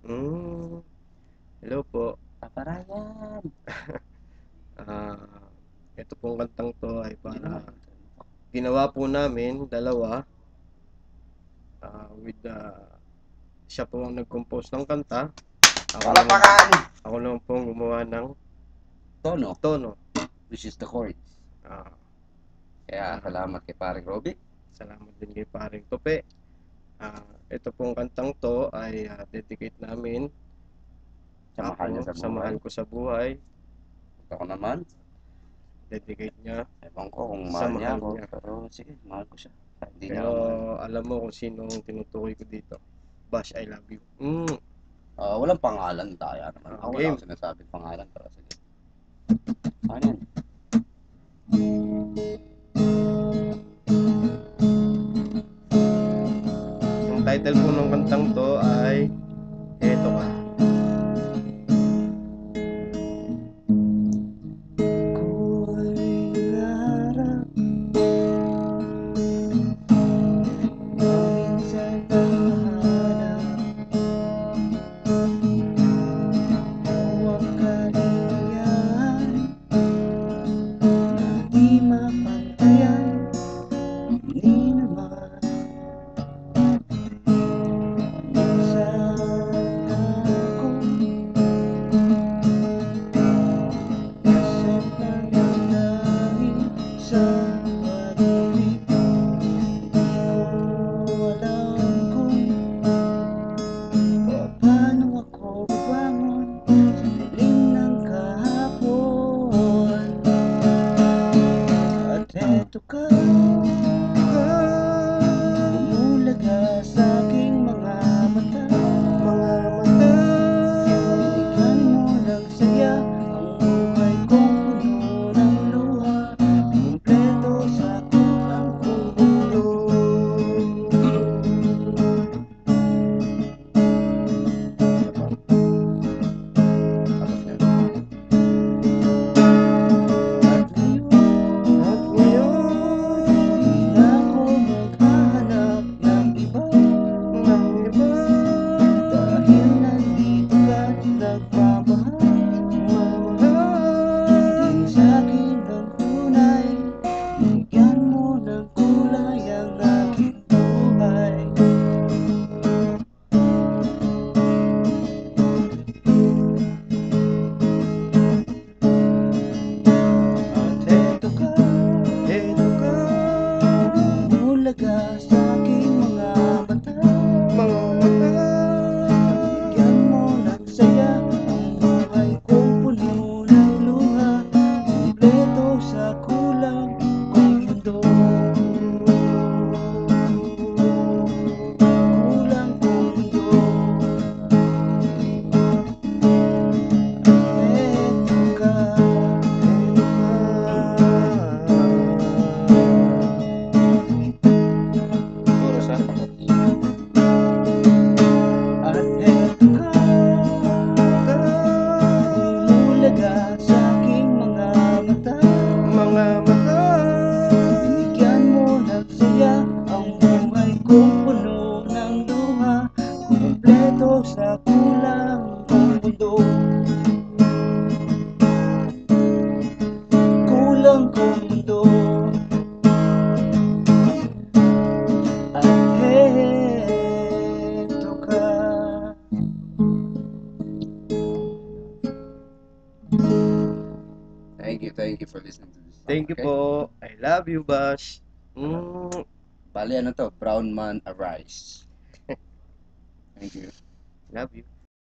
Hmm, hello po. Papa Ryan. Ah, ito pong kantang 'to ay Hindi para naman. ginawa po namin dalawa, with siya po ang nag-compose ng kanta. Ako naman Palapakan! ako naman po ang gumawa ng Tono, tono. which is the chords. Ah, Kaya ah, salamat kay paring Robby. salamat din kay paring Tope. Ito pong kantang 'to ay, dedicate namin Sa mahal niya ako sa sa buhay. mahal ko sa buhay. Ako naman, Dedicate niya ewan ko kung sa mahal niya mahal ako. niya. Pero sige, mahal ko siya. Hindi niya Pero ako mahal. alam mo kung sino ang tinutukoy ko dito. Bash, I love you. Walang pangalan tayo naman. Ako wala Game. akong sinasabing pangalan. Pero sige. Ano yan? Ang title po ng kantang to ay Heto Ka. Ako'y nangarap na minsan mahanap mo ang kaligayahan na di mapantayan ni naman. Minsan ako nasentan ng langit sa pag-ibig. Di ko alam kung paano ako babangon sa dilim ng kahapon. At eto ka, bumulaga sa aking mga mata. Binigyan mo ng saya ang buhay kong puno ng luha, kumpleto sa kulang kong mundo. At ngayon, Di na ako maghahanap ng iba, ng iba, dahil nandito ka't nagmamahal. Ibigay sa'kin ng tunay, bigyan mo ng kulay ang aking buhay. At eto ka, Heto Ka, bumulaga sa aking mga mata. mga mata. Bigyan mo ng saya ang buhay kong puno ng luha, kumpleto sa kulang kong mundo. Kulang kong mundo. Eto ka, Oras na. at eto ka, bumulaga sa aking mga mata. Mga mata. Binigyan mo ng saya ang buhay kong puno ng luha, kumpleto sa kulang kong mundo. Kulang kong mundo. At eto ka. Thank you for listening to this song, Thank you okay? po. I love you, Bash. Bali ano to, Brown Man Arise. Thank you. Love you.